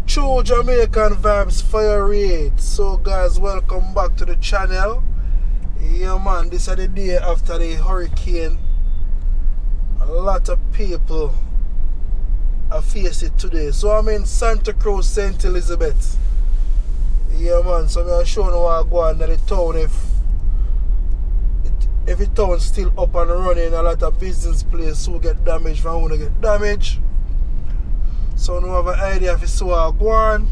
True Jamaican Vibes, Fire Reid. So guys, welcome back to the channel. Yeah man, this is the day after the hurricane. A lot of people are facing it today. So I'm in Santa Cruz, St. Elizabeth. Yeah man, so I'm showing you what I go on in the town if the town's still up and running. A lot of business places who get damaged from who get damaged. So you have an idea if you see what I go on.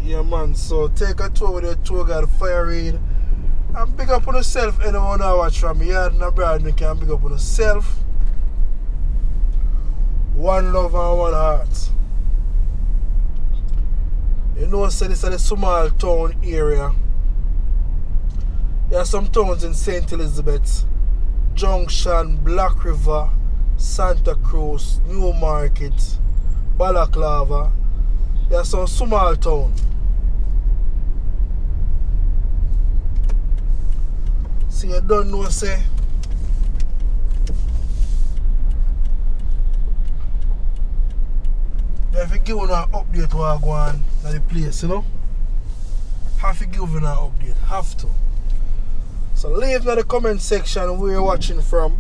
Yeah man, so take a tour with your tour guide Fire Reid. And big up on yourself. Anyone who watch from me yard and abroad, you can big up on yourself. One love and one heart. You know, so this is a small town area. There are some towns in St. Elizabeth, Junction, Black River, Santa Cruz, Newmarket, Balaclava. There are some small towns. So you don't know, say. You have to give you an update what I go on at the place, you know? Have to give you an update. Have to. So leave in the comment section where you're watching from.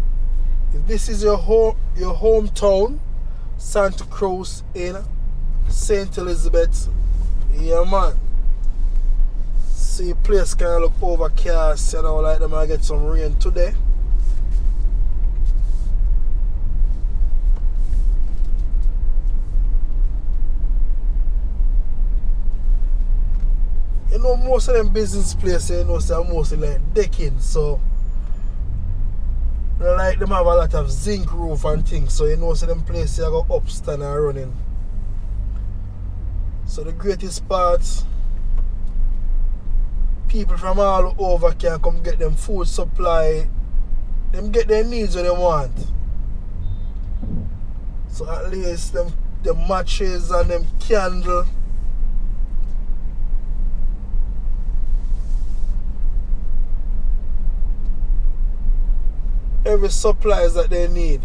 If this is your hometown, Santa Cruz in St. Elizabeth, yeah man. See, place kind of look overcast, you know, like them might get some rain today. You know, most of them business places, you know, are mostly like decking, so like them have a lot of zinc roof and things, so you know, so them places are go upstand and running. So the greatest part, people from all over can come get them food supply, them get their needs what they want. So at least them matches and them candle. Every supplies that they need.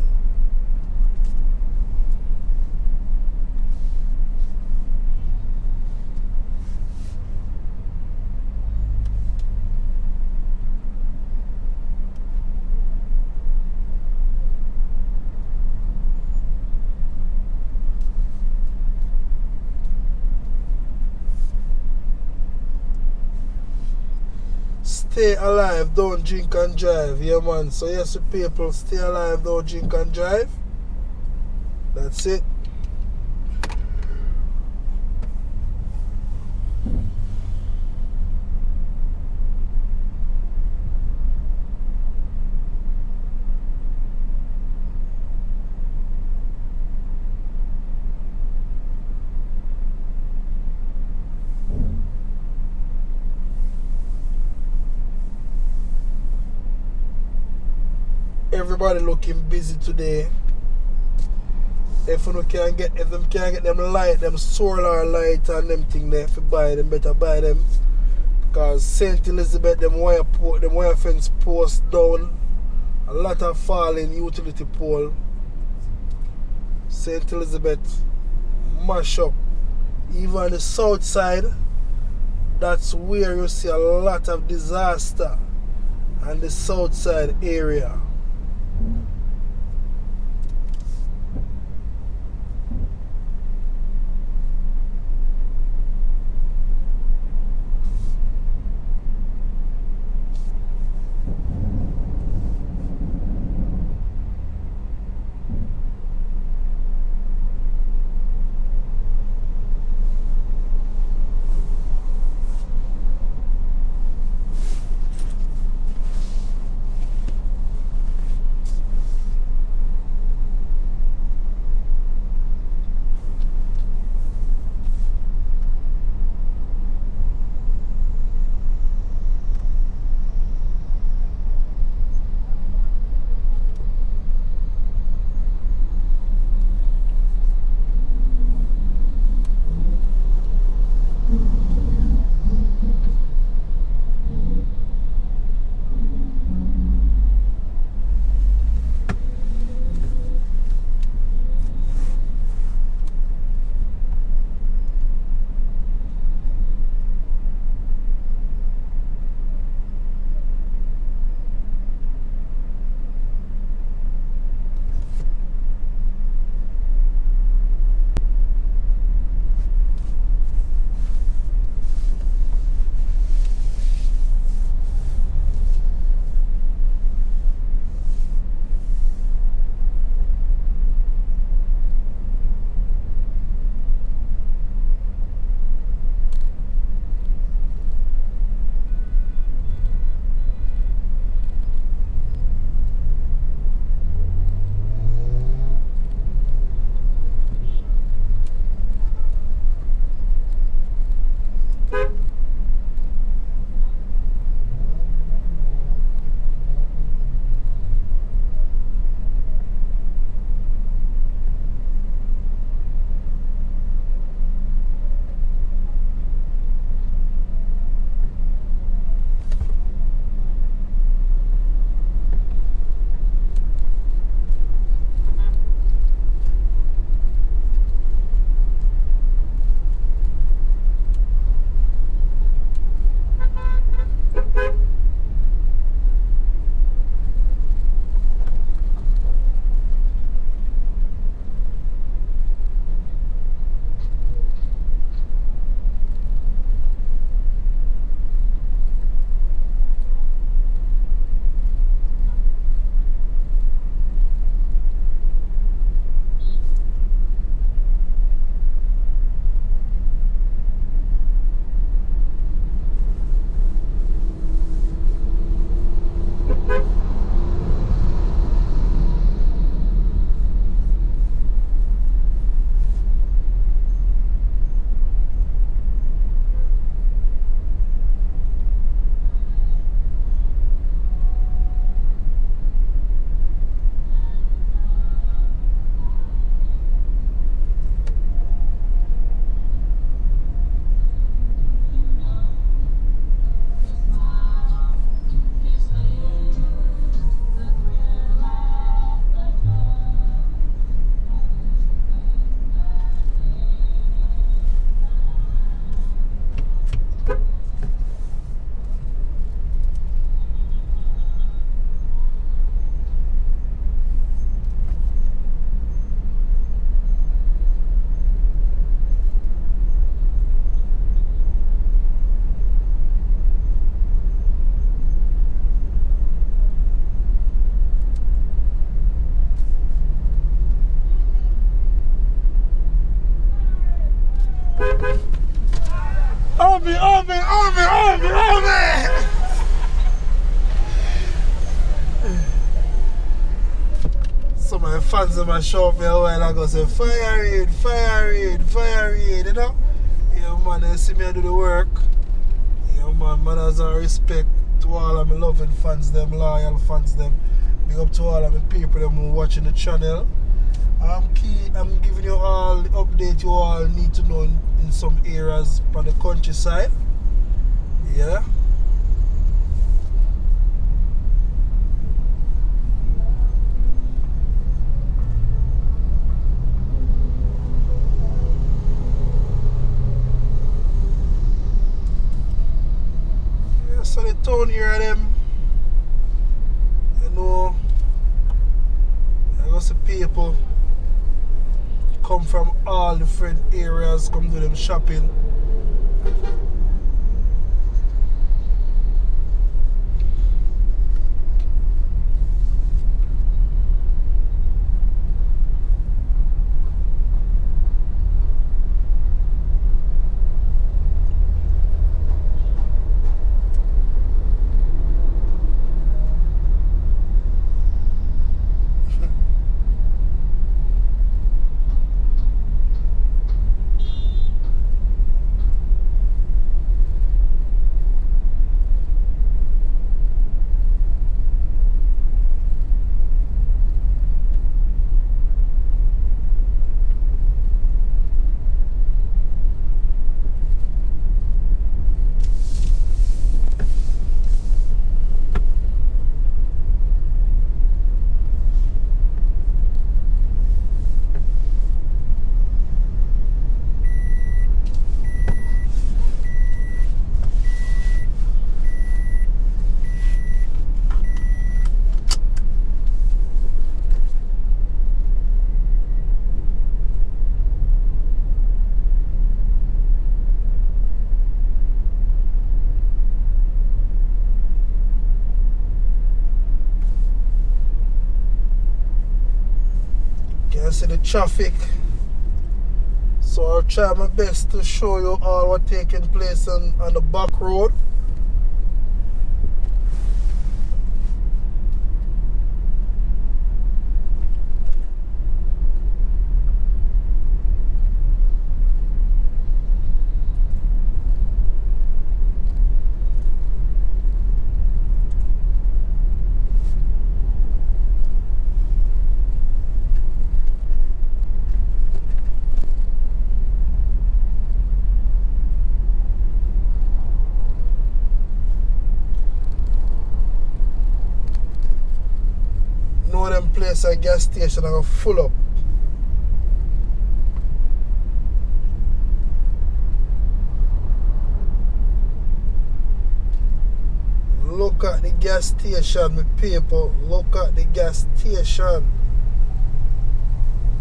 Stay alive, don't drink and drive. Yeah man, so yes people, stay alive, don't drink and drive. That's it. Everybody looking busy today. If them can't get them light, them solar light and them thing there, if you buy them, better buy them. Because St. Elizabeth, them wire fence post down. A lot of falling utility pole. St. Elizabeth mash up. Even on the south side, that's where you see a lot of disaster. On the south side area. Some of the fans of my shop me a while ago say, Fire Reid, Fire Reid, Fire Reid, you know? Yeah, man, they see me do the work. Yeah, man, manners and respect to all of my loving fans, them loyal fans, them. Big up to all of the people them who watching the channel. I'm giving you all the update you all need to know in some areas on the countryside. Yeah. So the town here them, you know, I got some people come from all different areas, come do them shopping. Can see the traffic, so I'll try my best to show you all what's taking place on the back road. Them place a gas station are full up. Look at the gas station, my people. Look at the gas station.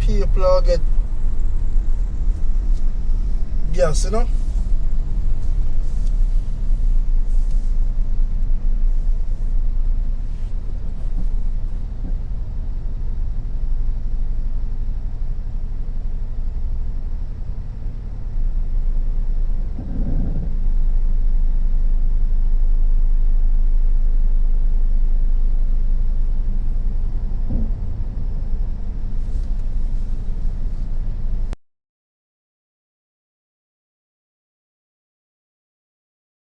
People are get gas, you know.